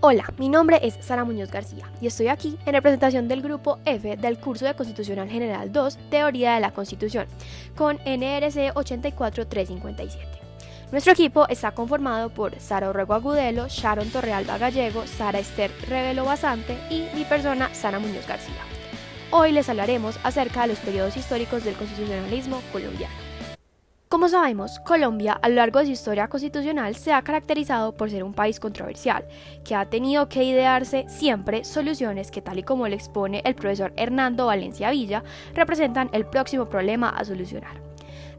Hola, mi nombre es Sara Muñoz García y estoy aquí en representación del grupo F del curso de Constitucional General 2, Teoría de la Constitución, con NRC 84357. Nuestro equipo está conformado por Sara Orrego Agudelo, Sharon Torrealba Gallego, Sara Esther Revelo Basante y mi persona, Sara Muñoz García. Hoy les hablaremos acerca de los periodos históricos del constitucionalismo colombiano. Como sabemos, Colombia a lo largo de su historia constitucional se ha caracterizado por ser un país controversial, que ha tenido que idearse siempre soluciones que, tal y como lo expone el profesor Hernando Valencia Villa, representan el próximo problema a solucionar.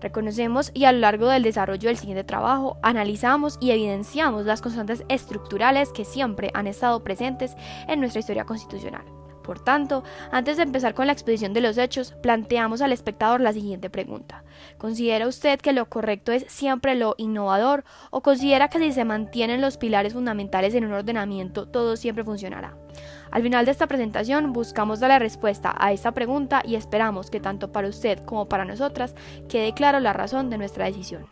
Reconocemos y a lo largo del desarrollo del siguiente trabajo analizamos y evidenciamos las constantes estructurales que siempre han estado presentes en nuestra historia constitucional. Por tanto, antes de empezar con la exposición de los hechos, planteamos al espectador la siguiente pregunta. ¿Considera usted que lo correcto es siempre lo innovador o considera que si se mantienen los pilares fundamentales en un ordenamiento, todo siempre funcionará? Al final de esta presentación buscamos dar la respuesta a esta pregunta y esperamos que tanto para usted como para nosotras quede claro la razón de nuestra decisión.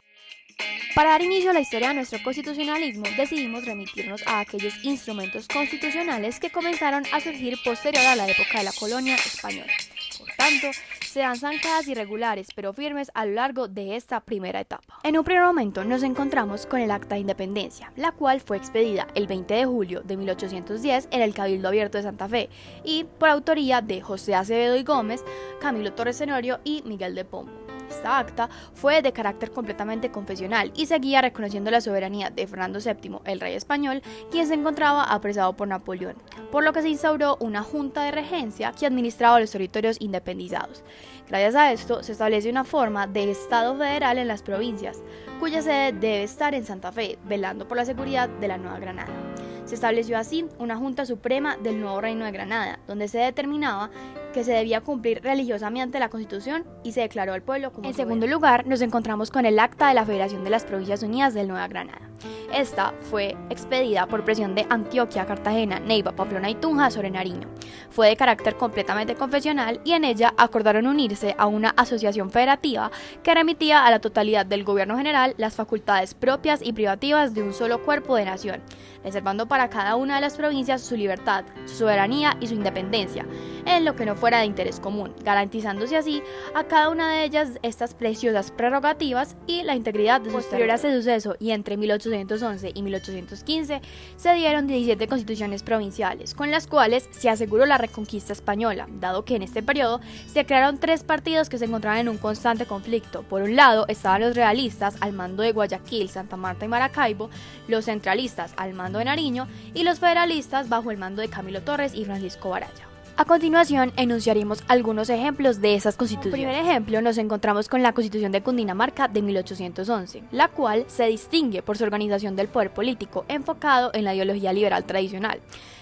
Para dar inicio a la historia de nuestro constitucionalismo, decidimos remitirnos a aquellos instrumentos constitucionales que comenzaron a surgir posterior a la época de la colonia española. Por tanto, se dan zancadas irregulares pero firmes a lo largo de esta primera etapa. En un primer momento nos encontramos con el Acta de Independencia, la cual fue expedida el 20 de julio de 1810 en el Cabildo Abierto de Santa Fe y por autoría de José Acevedo y Gómez, Camilo Torres Tenorio y Miguel de Pombo. Esta acta fue de carácter completamente confesional y seguía reconociendo la soberanía de Fernando VII, el rey español, quien se encontraba apresado por Napoleón, por lo que se instauró una junta de regencia que administraba los territorios independizados. Gracias a esto se establece una forma de Estado federal en las provincias, cuya sede debe estar en Santa Fe, velando por la seguridad de la Nueva Granada. Se estableció así una Junta Suprema del nuevo Reino de Granada, donde se determinaba que se debía cumplir religiosamente la Constitución y se declaró al pueblo como soberano. En segundo lugar, nos encontramos con el Acta de la Federación de las Provincias Unidas del Nueva Granada. Esta fue expedida por presión de Antioquia, Cartagena, Neiva, Pamplona y Tunja sobre Nariño. Fue de carácter completamente confesional y en ella acordaron unirse a una asociación federativa que remitía a la totalidad del gobierno general las facultades propias y privativas de un solo cuerpo de nación, reservando para cada una de las provincias su libertad, su soberanía y su independencia, en lo que no fuera de interés común, garantizándose así a cada una de ellas estas preciosas prerrogativas y la integridad de sus territorios. Posterior a este suceso y entre 1811 y 1815 se dieron 17 constituciones provinciales, con las cuales se aseguró la reconquista española, dado que en este periodo se crearon tres partidos que se encontraban en un constante conflicto. Por un lado estaban los realistas al mando de Guayaquil, Santa Marta y Maracaibo, los centralistas al mando de Nariño y los federalistas bajo el mando de Camilo Torres y Francisco Baraya. A continuación, enunciaremos algunos ejemplos de esas constituciones. Como primer ejemplo, nos encontramos con la Constitución de Cundinamarca de 1811, la cual se distingue por su organización del poder político enfocado en la ideología liberal tradicional,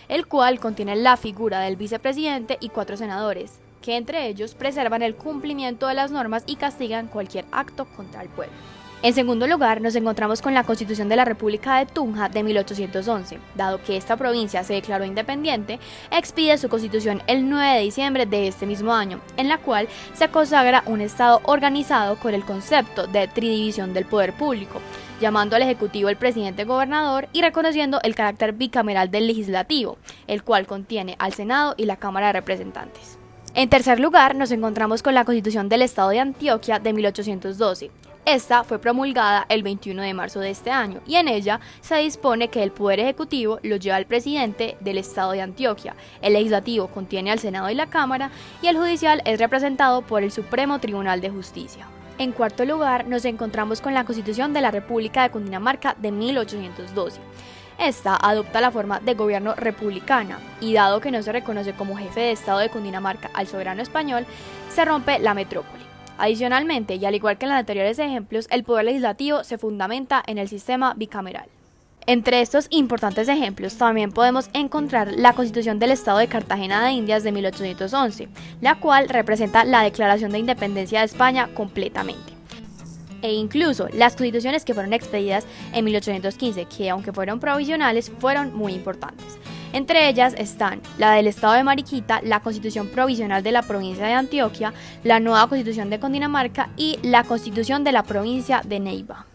el cual contiene la figura del vicepresidente y 4 senadores, que entre ellos preservan el cumplimiento de las normas y castigan cualquier acto contra el pueblo. En segundo lugar, nos encontramos con la Constitución de la República de Tunja de 1811. Dado que esta provincia se declaró independiente, expide su constitución el 9 de diciembre de este mismo año, en la cual se consagra un Estado organizado con el concepto de tridivisión del poder público, llamando al Ejecutivo el presidente gobernador y reconociendo el carácter bicameral del Legislativo, el cual contiene al Senado y la Cámara de Representantes. En tercer lugar, nos encontramos con la Constitución del Estado de Antioquia de 1812. Esta fue promulgada el 21 de marzo de este año y en ella se dispone que el poder ejecutivo lo lleva el presidente del estado de Antioquia, el legislativo contiene al Senado y la Cámara y el judicial es representado por el Supremo Tribunal de Justicia. En cuarto lugar, nos encontramos con la Constitución de la República de Cundinamarca de 1812. Esta adopta la forma de gobierno republicana y dado que no se reconoce como jefe de estado de Cundinamarca al soberano español, se rompe la metrópoli. Adicionalmente, y al igual que en los anteriores ejemplos, el poder legislativo se fundamenta en el sistema bicameral. Entre estos importantes ejemplos también podemos encontrar la Constitución del Estado de Cartagena de Indias de 1811, la cual representa la declaración de independencia de España completamente. E incluso las constituciones que fueron expedidas en 1815, que aunque fueron provisionales, fueron muy importantes. Entre ellas están la del Estado de Mariquita, la Constitución Provisional de la Provincia de Antioquia, la nueva Constitución de Cundinamarca y la Constitución de la Provincia de Neiva.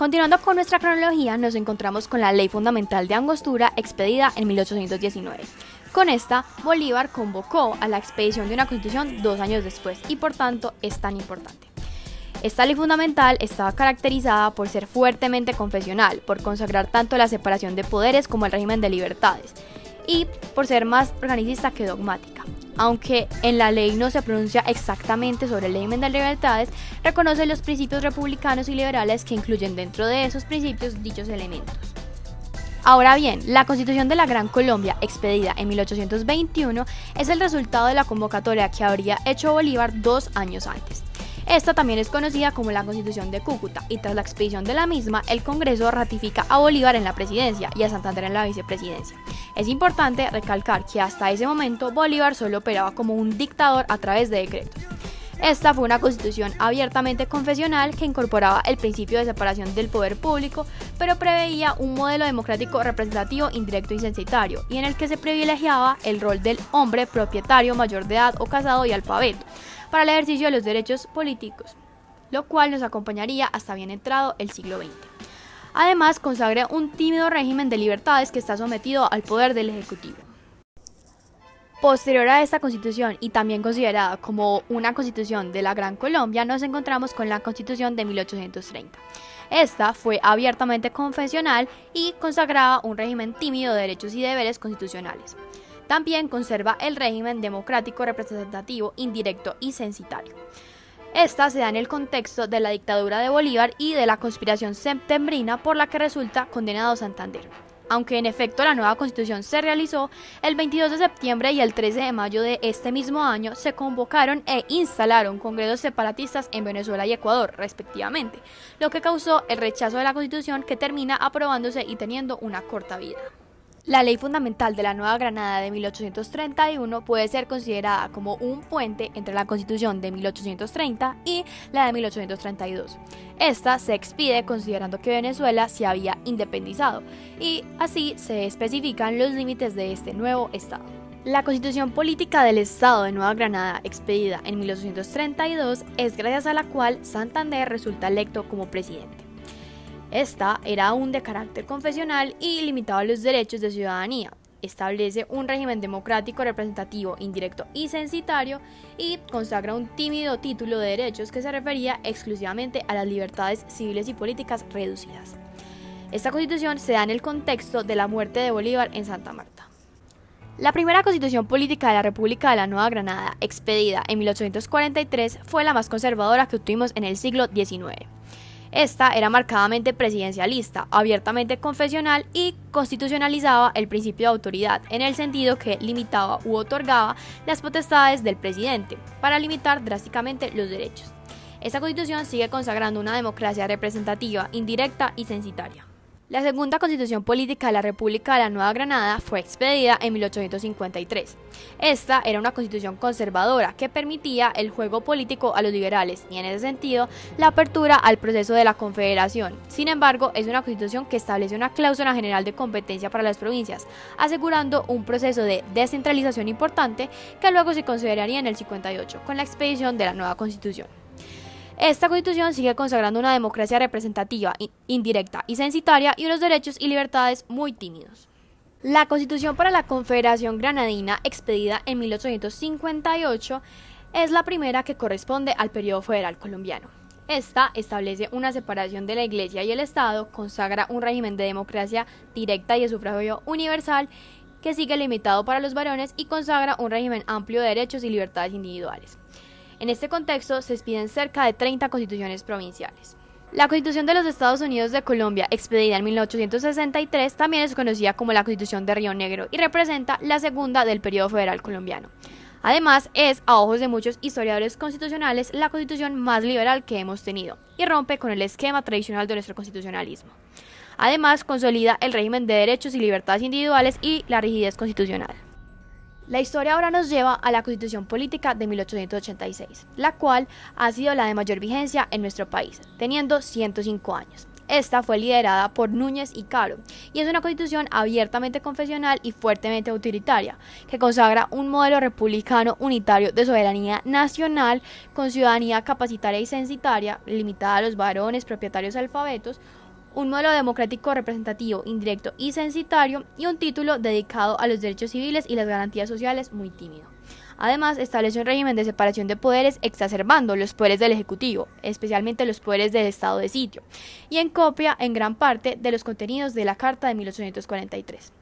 Continuando con nuestra cronología, nos encontramos con la Ley Fundamental de Angostura expedida en 1819. Con esta, Bolívar convocó a la expedición de una constitución 2 años después y por tanto es tan importante. Esta ley fundamental estaba caracterizada por ser fuertemente confesional, por consagrar tanto la separación de poderes como el régimen de libertades, y por ser más organicista que dogmática. Aunque en la ley no se pronuncia exactamente sobre el régimen de libertades, reconoce los principios republicanos y liberales que incluyen dentro de esos principios dichos elementos. Ahora bien, la Constitución de la Gran Colombia, expedida en 1821, es el resultado de la convocatoria que habría hecho Bolívar 2 años antes. Esta también es conocida como la Constitución de Cúcuta, y tras la expedición de la misma, el Congreso ratifica a Bolívar en la presidencia y a Santander en la vicepresidencia. Es importante recalcar que hasta ese momento Bolívar solo operaba como un dictador a través de decretos. Esta fue una constitución abiertamente confesional que incorporaba el principio de separación del poder público, pero preveía un modelo democrático representativo indirecto y censitario, y en el que se privilegiaba el rol del hombre propietario mayor de edad o casado y alfabeto para el ejercicio de los derechos políticos, lo cual nos acompañaría hasta bien entrado el siglo XX. Además, consagra un tímido régimen de libertades que está sometido al poder del Ejecutivo. Posterior a esta constitución, y también considerada como una constitución de la Gran Colombia, nos encontramos con la Constitución de 1830. Esta fue abiertamente confesional y consagraba un régimen tímido de derechos y deberes constitucionales. También conserva el régimen democrático representativo, indirecto y censitario. Esta se da en el contexto de la dictadura de Bolívar y de la conspiración septembrina por la que resulta condenado Santander. Aunque en efecto la nueva constitución se realizó, el 22 de septiembre y el 13 de mayo de este mismo año se convocaron e instalaron congresos separatistas en Venezuela y Ecuador, respectivamente, lo que causó el rechazo de la constitución, que termina aprobándose y teniendo una corta vida. La Ley Fundamental de la Nueva Granada de 1831 puede ser considerada como un puente entre la Constitución de 1830 y la de 1832. Esta se expide considerando que Venezuela se había independizado, y así se especifican los límites de este nuevo Estado. La Constitución Política del Estado de Nueva Granada, expedida en 1832, es gracias a la cual Santander resulta electo como presidente. Esta era aún de carácter confesional y limitaba los derechos de ciudadanía. Establece un régimen democrático representativo, indirecto y censitario, y consagra un tímido título de derechos que se refería exclusivamente a las libertades civiles y políticas reducidas. Esta constitución se da en el contexto de la muerte de Bolívar en Santa Marta. La primera constitución política de la República de la Nueva Granada, expedida en 1843, fue la más conservadora que obtuvimos en el siglo XIX. Esta era marcadamente presidencialista, abiertamente confesional y constitucionalizaba el principio de autoridad, en el sentido que limitaba u otorgaba las potestades del presidente para limitar drásticamente los derechos. Esta constitución sigue consagrando una democracia representativa, indirecta y censitaria. La segunda constitución política de la República de la Nueva Granada fue expedida en 1853. Esta era una constitución conservadora que permitía el juego político a los liberales y, en ese sentido, la apertura al proceso de la confederación. Sin embargo, es una constitución que establece una cláusula general de competencia para las provincias, asegurando un proceso de descentralización importante que luego se consideraría en el 58 con la expedición de la nueva constitución. Esta constitución sigue consagrando una democracia representativa, indirecta y censitaria, y unos derechos y libertades muy tímidos. La Constitución para la Confederación Granadina, expedida en 1858, es la primera que corresponde al periodo federal colombiano. Esta establece una separación de la Iglesia y el Estado, consagra un régimen de democracia directa y de sufragio universal que sigue limitado para los varones, y consagra un régimen amplio de derechos y libertades individuales. En este contexto se expiden cerca de 30 constituciones provinciales. La Constitución de los Estados Unidos de Colombia, expedida en 1863, también es conocida como la Constitución de Río Negro y representa la segunda del periodo federal colombiano. Además, es, a ojos de muchos historiadores constitucionales, la constitución más liberal que hemos tenido y rompe con el esquema tradicional de nuestro constitucionalismo. Además, consolida el régimen de derechos y libertades individuales y la rigidez constitucional. La historia ahora nos lleva a la Constitución Política de 1886, la cual ha sido la de mayor vigencia en nuestro país, teniendo 105 años. Esta fue liderada por Núñez y Caro y es una constitución abiertamente confesional y fuertemente autoritaria, que consagra un modelo republicano unitario de soberanía nacional con ciudadanía capacitaria y censitaria, limitada a los varones propietarios alfabetos, un modelo democrático representativo, indirecto y censitario, y un título dedicado a los derechos civiles y las garantías sociales muy tímido. Además, establece un régimen de separación de poderes exacerbando los poderes del Ejecutivo, especialmente los poderes del Estado de sitio, y en copia en gran parte de los contenidos de la Carta de 1843.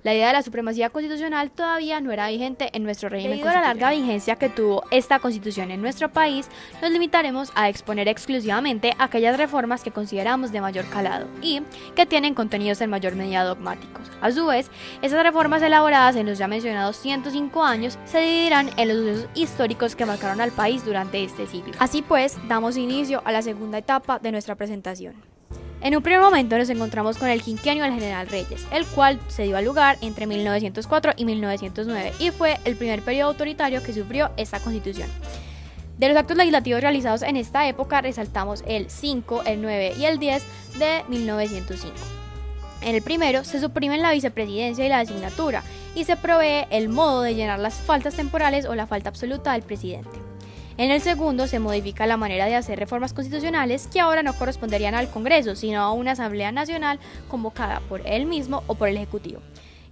La idea de la supremacía constitucional todavía no era vigente en nuestro régimen constitucional. Debido a la larga vigencia que tuvo esta constitución en nuestro país, nos limitaremos a exponer exclusivamente aquellas reformas que consideramos de mayor calado y que tienen contenidos en mayor medida dogmáticos. A su vez, esas reformas elaboradas en los ya mencionados 105 años se dividirán en los sucesos históricos que marcaron al país durante este siglo. Así pues, damos inicio a la segunda etapa de nuestra presentación. En un primer momento nos encontramos con el quinquenio del general Reyes, el cual se dio a lugar entre 1904 y 1909 y fue el primer periodo autoritario que sufrió esta constitución. De los actos legislativos realizados en esta época resaltamos el 5, el 9 y el 10 de 1905. En el primero se suprimen la vicepresidencia y la designatura y se provee el modo de llenar las faltas temporales o la falta absoluta del presidente. En el segundo se modifica la manera de hacer reformas constitucionales que ahora no corresponderían al Congreso, sino a una Asamblea Nacional convocada por él mismo o por el Ejecutivo.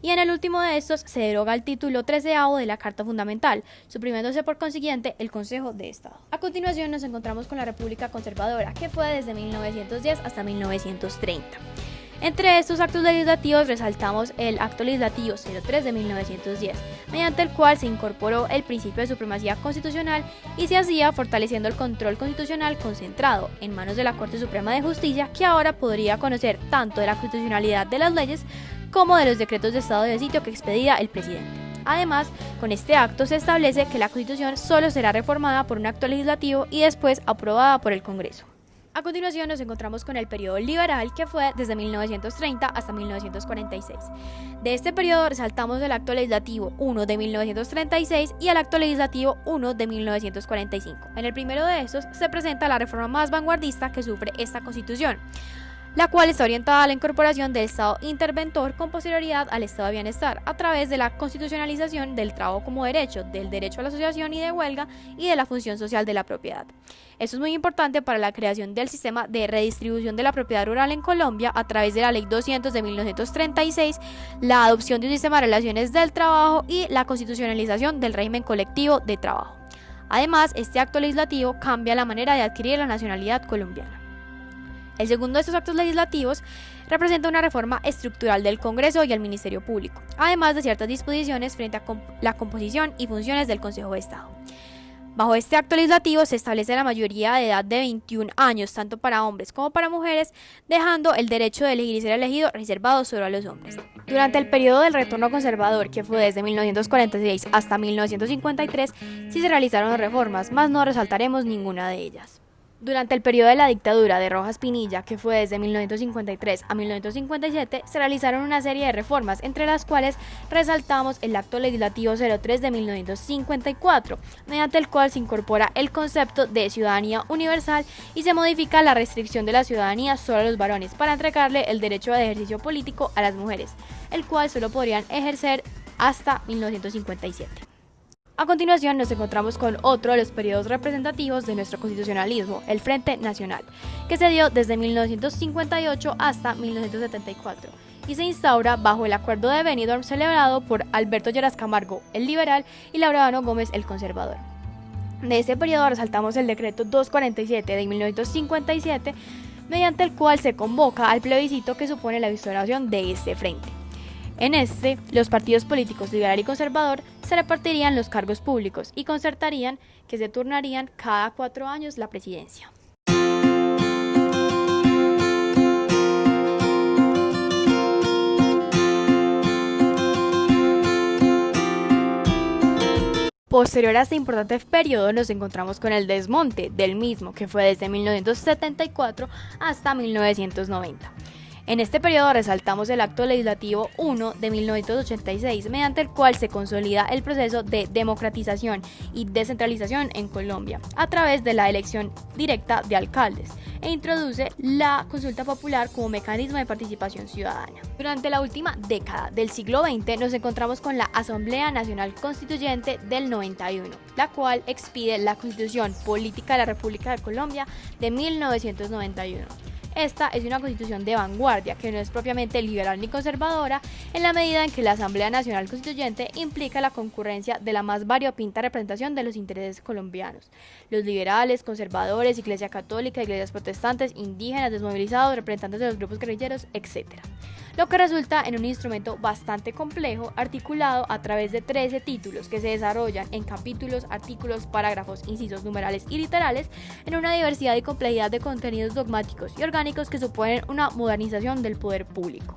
Y en el último de estos se deroga el título 13º de la Carta Fundamental, suprimiéndose por consiguiente el Consejo de Estado. A continuación nos encontramos con la República Conservadora, que fue desde 1910 hasta 1930. Entre estos actos legislativos resaltamos el Acto Legislativo 03 de 1910, mediante el cual se incorporó el principio de supremacía constitucional y se hacía fortaleciendo el control constitucional concentrado en manos de la Corte Suprema de Justicia, que ahora podría conocer tanto de la constitucionalidad de las leyes como de los decretos de estado de sitio que expedía el presidente. Además, con este acto se establece que la Constitución solo será reformada por un acto legislativo y después aprobada por el Congreso. A continuación nos encontramos con el periodo liberal, que fue desde 1930 hasta 1946. De este periodo resaltamos el Acto Legislativo 1 de 1936 y el Acto Legislativo 1 de 1945. En el primero de estos se presenta la reforma más vanguardista que sufre esta Constitución, la cual está orientada a la incorporación del Estado interventor con posterioridad al Estado de bienestar, a través de la constitucionalización del trabajo como derecho, del derecho a la asociación y de huelga y de la función social de la propiedad. Esto es muy importante para la creación del sistema de redistribución de la propiedad rural en Colombia a través de la Ley 200 de 1936, la adopción de un sistema de relaciones del trabajo y la constitucionalización del régimen colectivo de trabajo. Además, este acto legislativo cambia la manera de adquirir la nacionalidad colombiana. El segundo de estos actos legislativos representa una reforma estructural del Congreso y el Ministerio Público, además de ciertas disposiciones frente a la composición y funciones del Consejo de Estado. Bajo este acto legislativo se establece la mayoría de edad de 21 años, tanto para hombres como para mujeres, dejando el derecho de elegir y ser elegido reservado solo a los hombres. Durante el periodo del retorno conservador, que fue desde 1946 hasta 1953, sí se realizaron reformas, mas no resaltaremos ninguna de ellas. Durante el periodo de la dictadura de Rojas Pinilla, que fue desde 1953 a 1957, se realizaron una serie de reformas, entre las cuales resaltamos el Acto Legislativo 03 de 1954, mediante el cual se incorpora el concepto de ciudadanía universal y se modifica la restricción de la ciudadanía solo a los varones para entregarle el derecho de ejercicio político a las mujeres, el cual solo podrían ejercer hasta 1957. A continuación nos encontramos con otro de los periodos representativos de nuestro constitucionalismo, el Frente Nacional, que se dio desde 1958 hasta 1974 y se instaura bajo el Acuerdo de Benidorm celebrado por Alberto Lleras Camargo, el liberal, y Laureano Gómez, el conservador. De este periodo resaltamos el Decreto 247 de 1957, mediante el cual se convoca al plebiscito que supone la instauración de este frente. En este, los partidos políticos liberal y conservador se repartirían los cargos públicos y concertarían que se turnarían cada 4 años la presidencia. Posterior a este importante periodo nos encontramos con el desmonte del mismo, que fue desde 1974 hasta 1990. En este periodo resaltamos el Acto Legislativo 1 de 1986, mediante el cual se consolida el proceso de democratización y descentralización en Colombia a través de la elección directa de alcaldes e introduce la consulta popular como mecanismo de participación ciudadana. Durante la última década del siglo XX nos encontramos con la Asamblea Nacional Constituyente del 91, la cual expide la Constitución Política de la República de Colombia de 1991. Esta es una constitución de vanguardia que no es propiamente liberal ni conservadora, en la medida en que la Asamblea Nacional Constituyente implica la concurrencia de la más variopinta representación de los intereses colombianos: los liberales, conservadores, Iglesia Católica, iglesias protestantes, indígenas, desmovilizados, representantes de los grupos guerrilleros, etc. Lo que resulta en un instrumento bastante complejo, articulado a través de 13 títulos que se desarrollan en capítulos, artículos, parágrafos, incisos, numerales y literales, en una diversidad y complejidad de contenidos dogmáticos y orgánicos que suponen una modernización del poder público.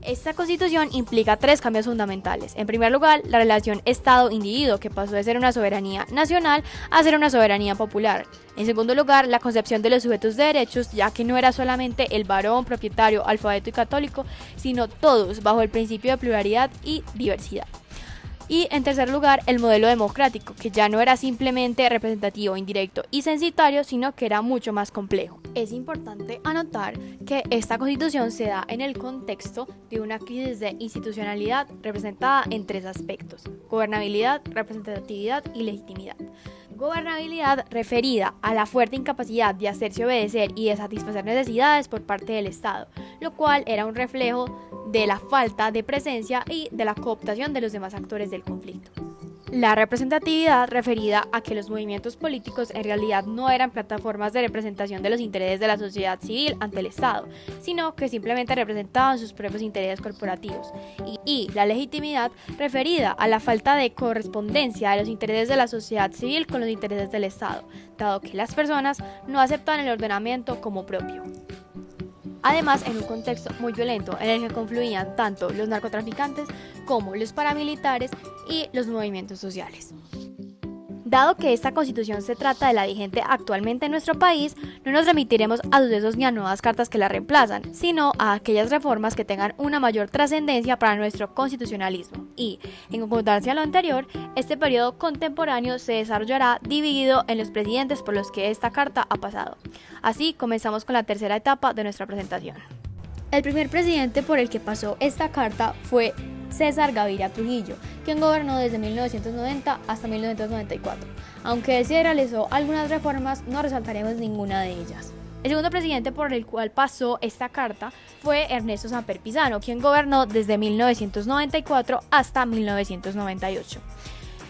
Esta constitución implica 3 cambios fundamentales. En primer lugar, la relación Estado-individuo, que pasó de ser una soberanía nacional a ser una soberanía popular. En segundo lugar, la concepción de los sujetos de derechos, ya que no era solamente el varón, propietario, alfabeto y católico, sino todos bajo el principio de pluralidad y diversidad. Y en tercer lugar, el modelo democrático, que ya no era simplemente representativo, indirecto y censitario, sino que era mucho más complejo. Es importante anotar que esta constitución se da en el contexto de una crisis de institucionalidad representada en 3 aspectos: gobernabilidad, representatividad y legitimidad. Gobernabilidad referida a la fuerte incapacidad de hacerse obedecer y de satisfacer necesidades por parte del Estado, lo cual era un reflejo de la falta de presencia y de la cooptación de los demás actores del conflicto. La representatividad referida a que los movimientos políticos en realidad no eran plataformas de representación de los intereses de la sociedad civil ante el Estado, sino que simplemente representaban sus propios intereses corporativos. Y la legitimidad referida a la falta de correspondencia de los intereses de la sociedad civil con los intereses del Estado, dado que las personas no aceptan el ordenamiento como propio. Además, en un contexto muy violento en el que confluían tanto los narcotraficantes como los paramilitares y los movimientos sociales. Dado que esta constitución se trata de la vigente actualmente en nuestro país, no nos remitiremos a sucesos ni a nuevas cartas que la reemplazan, sino a aquellas reformas que tengan una mayor trascendencia para nuestro constitucionalismo. Y, en concordancia a lo anterior, este periodo contemporáneo se desarrollará dividido en los presidentes por los que esta carta ha pasado. Así, comenzamos con la tercera etapa de nuestra presentación. El primer presidente por el que pasó esta carta fue César Gaviria Trujillo, quien gobernó desde 1990 hasta 1994. Aunque él sí realizó algunas reformas, no resaltaremos ninguna de ellas. El segundo presidente por el cual pasó esta carta fue Ernesto Samper Pizano, quien gobernó desde 1994 hasta 1998.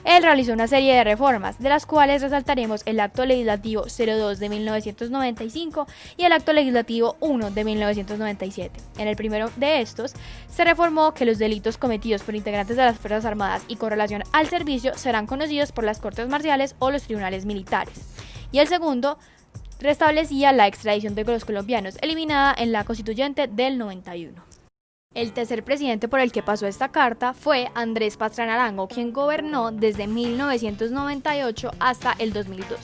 Él realizó una serie de reformas, de las cuales resaltaremos el Acto Legislativo 02 de 1995 y el Acto Legislativo 1 de 1997. En el primero de estos, se reformó que los delitos cometidos por integrantes de las Fuerzas Armadas y con relación al servicio serán conocidos por las Cortes Marciales o los tribunales militares. Y el segundo restablecía la extradición de los colombianos, eliminada en la Constituyente del 91. El tercer presidente por el que pasó esta carta fue Andrés Pastrana Arango, quien gobernó desde 1998 hasta el 2002.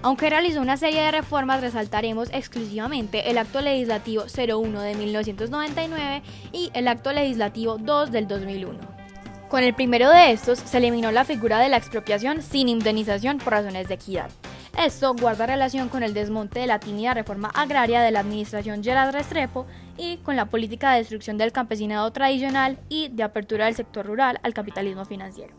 Aunque realizó una serie de reformas, resaltaremos exclusivamente el Acto Legislativo 01 de 1999 y el Acto Legislativo 2 del 2001. Con el primero de estos se eliminó la figura de la expropiación sin indemnización por razones de equidad. Esto guarda relación con el desmonte de la tímida reforma agraria de la administración Gerard Restrepo y con la política de destrucción del campesinado tradicional y de apertura del sector rural al capitalismo financiero.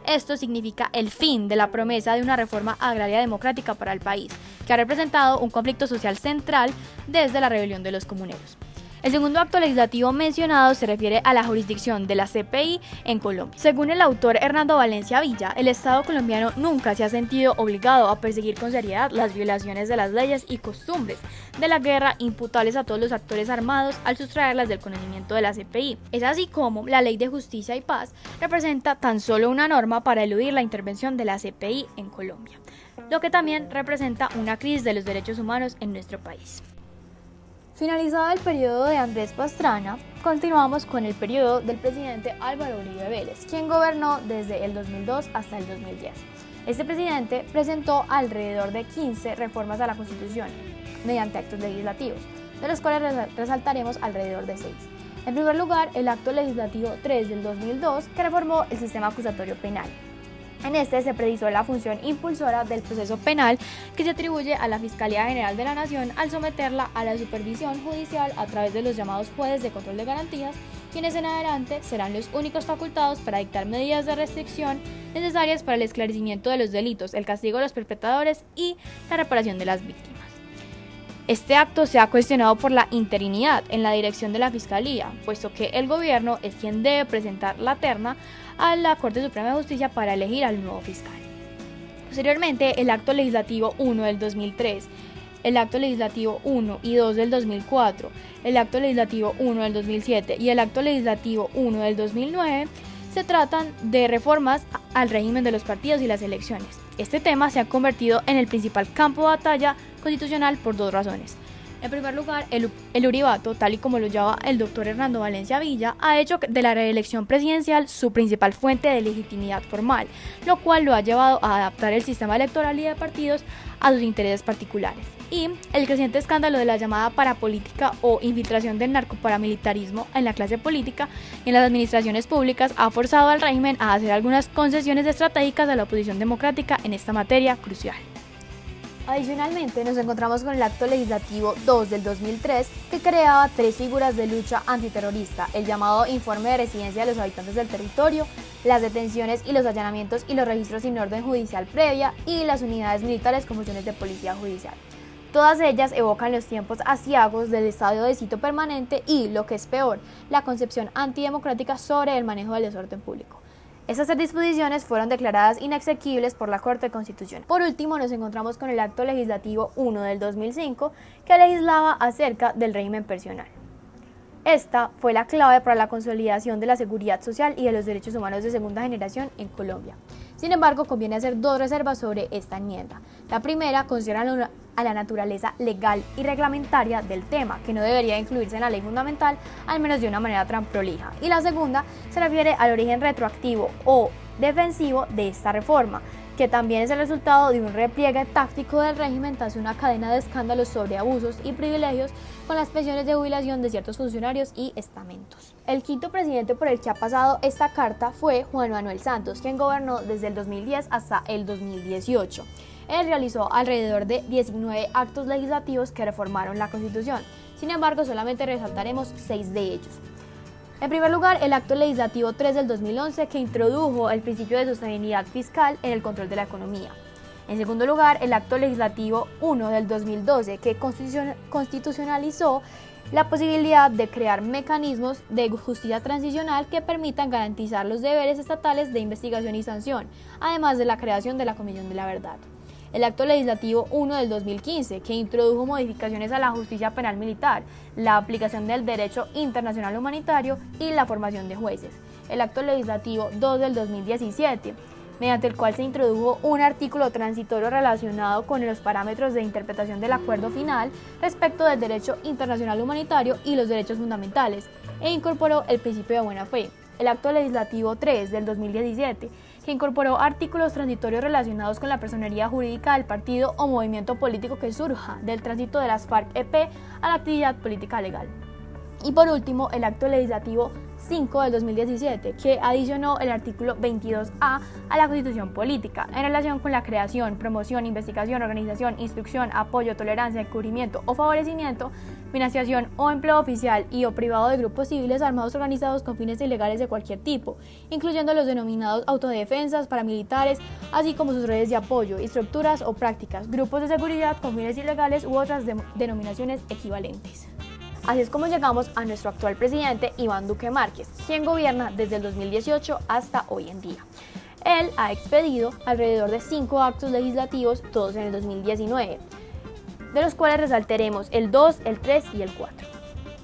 Esto significa el fin de la promesa de una reforma agraria democrática para el país, que ha representado un conflicto social central desde la rebelión de los comuneros. El segundo acto legislativo mencionado se refiere a la jurisdicción de la CPI en Colombia. Según el autor Hernando Valencia Villa, el Estado colombiano nunca se ha sentido obligado a perseguir con seriedad las violaciones de las leyes y costumbres de la guerra imputables a todos los actores armados al sustraerlas del conocimiento de la CPI. Es así como la Ley de Justicia y Paz representa tan solo una norma para eludir la intervención de la CPI en Colombia, lo que también representa una crisis de los derechos humanos en nuestro país. Finalizado el periodo de Andrés Pastrana, continuamos con el periodo del presidente Álvaro Uribe Vélez, quien gobernó desde el 2002 hasta el 2010. Este presidente presentó alrededor de 15 reformas a la Constitución mediante actos legislativos, de los cuales resaltaremos alrededor de 6. En primer lugar, el Acto Legislativo 3 del 2002, que reformó el sistema acusatorio penal. En este se precisó la función impulsora del proceso penal que se atribuye a la Fiscalía General de la Nación al someterla a la supervisión judicial a través de los llamados jueces de control de garantías, quienes en adelante serán los únicos facultados para dictar medidas de restricción necesarias para el esclarecimiento de los delitos, el castigo de los perpetradores y la reparación de las víctimas. Este acto se ha cuestionado por la interinidad en la dirección de la Fiscalía, puesto que el gobierno es quien debe presentar la terna a la Corte Suprema de Justicia para elegir al nuevo fiscal. Posteriormente, el Acto Legislativo 1 del 2003, el Acto Legislativo 1 y 2 del 2004, el Acto Legislativo 1 del 2007 y el Acto Legislativo 1 del 2009 se tratan de reformas al régimen de los partidos y las elecciones. Este tema se ha convertido en el principal campo de batalla constitucional por dos razones. En primer lugar, el Uribato, tal y como lo llama el doctor Hernando Valencia Villa, ha hecho de la reelección presidencial su principal fuente de legitimidad formal, lo cual lo ha llevado a adaptar el sistema electoral y de partidos a sus intereses particulares. Y el creciente escándalo de la llamada parapolítica o infiltración del narcoparamilitarismo en la clase política y en las administraciones públicas ha forzado al régimen a hacer algunas concesiones estratégicas a la oposición democrática en esta materia crucial. Adicionalmente, nos encontramos con el Acto Legislativo 2 del 2003, que creaba tres figuras de lucha antiterrorista: el llamado Informe de Residencia de los Habitantes del Territorio, las detenciones y los allanamientos y los registros sin orden judicial previa, y las unidades militares con funciones de policía judicial. Todas ellas evocan los tiempos aciagos del estado de sitio permanente y, lo que es peor, la concepción antidemocrática sobre el manejo del desorden público. Estas tres disposiciones fueron declaradas inexequibles por la Corte Constitucional. Por último, nos encontramos con el Acto Legislativo 1 del 2005, que legislaba acerca del régimen pensional. Esta fue la clave para la consolidación de la seguridad social y de los derechos humanos de segunda generación en Colombia. Sin embargo, conviene hacer dos reservas sobre esta enmienda. La primera considera a la naturaleza legal y reglamentaria del tema, que no debería incluirse en la ley fundamental, al menos de una manera tan prolija. Y la segunda se refiere al origen retroactivo o defensivo de esta reforma, que también es el resultado de un repliegue táctico del régimen tras una cadena de escándalos sobre abusos y privilegios con las pensiones de jubilación de ciertos funcionarios y estamentos. El quinto presidente por el que ha pasado esta carta fue Juan Manuel Santos, quien gobernó desde el 2010 hasta el 2018. Él realizó alrededor de 19 actos legislativos que reformaron la Constitución. Sin embargo, solamente resaltaremos 6 de ellos. En primer lugar, el Acto Legislativo 3 del 2011, que introdujo el principio de sostenibilidad fiscal en el control de la economía. En segundo lugar, el Acto Legislativo 1 del 2012, que constitucionalizó la posibilidad de crear mecanismos de justicia transicional que permitan garantizar los deberes estatales de investigación y sanción, además de la creación de la Comisión de la Verdad. El Acto Legislativo 1 del 2015, que introdujo modificaciones a la justicia penal militar, la aplicación del derecho internacional humanitario y la formación de jueces. El Acto Legislativo 2 del 2017, mediante el cual se introdujo un artículo transitorio relacionado con los parámetros de interpretación del acuerdo final respecto del derecho internacional humanitario y los derechos fundamentales, e incorporó el principio de buena fe. El Acto Legislativo 3 del 2017, que incorporó artículos transitorios relacionados con la personería jurídica del partido o movimiento político que surja del tránsito de las FARC-EP a la actividad política legal. Y por último, el Acto Legislativo 5 del 2017, que adicionó el artículo 22A a la Constitución Política en relación con la creación, promoción, investigación, organización, instrucción, apoyo, tolerancia, encubrimiento o favorecimiento, financiación o empleo oficial y o privado de grupos civiles armados organizados con fines ilegales de cualquier tipo, incluyendo los denominados autodefensas, paramilitares, así como sus redes de apoyo, estructuras o prácticas, grupos de seguridad con fines ilegales u otras denominaciones equivalentes. Así es como llegamos a nuestro actual presidente, Iván Duque Márquez, quien gobierna desde el 2018 hasta hoy en día. Él ha expedido alrededor de 5 actos legislativos, todos en el 2019, de los cuales resaltaremos el 2, el 3 y el 4.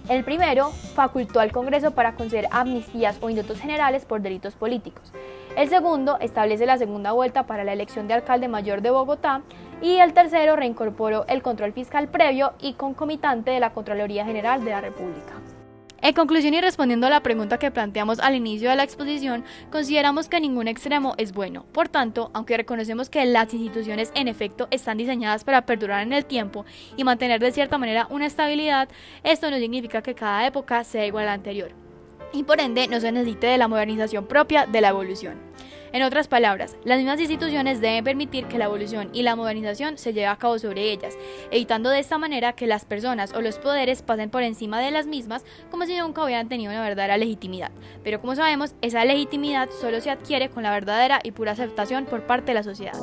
El primero facultó al Congreso para conceder amnistías o indultos generales por delitos políticos. El segundo establece la segunda vuelta para la elección de alcalde mayor de Bogotá. Y el tercero reincorporó el control fiscal previo y concomitante de la Contraloría General de la República. En conclusión y respondiendo a la pregunta que planteamos al inicio de la exposición, consideramos que ningún extremo es bueno. Por tanto, aunque reconocemos que las instituciones en efecto están diseñadas para perdurar en el tiempo y mantener de cierta manera una estabilidad, esto no significa que cada época sea igual a la anterior, y por ende no se necesite de la modernización propia de la evolución. En otras palabras, las mismas instituciones deben permitir que la evolución y la modernización se lleve a cabo sobre ellas, evitando de esta manera que las personas o los poderes pasen por encima de las mismas como si nunca hubieran tenido una verdadera legitimidad. Pero como sabemos, esa legitimidad solo se adquiere con la verdadera y pura aceptación por parte de la sociedad.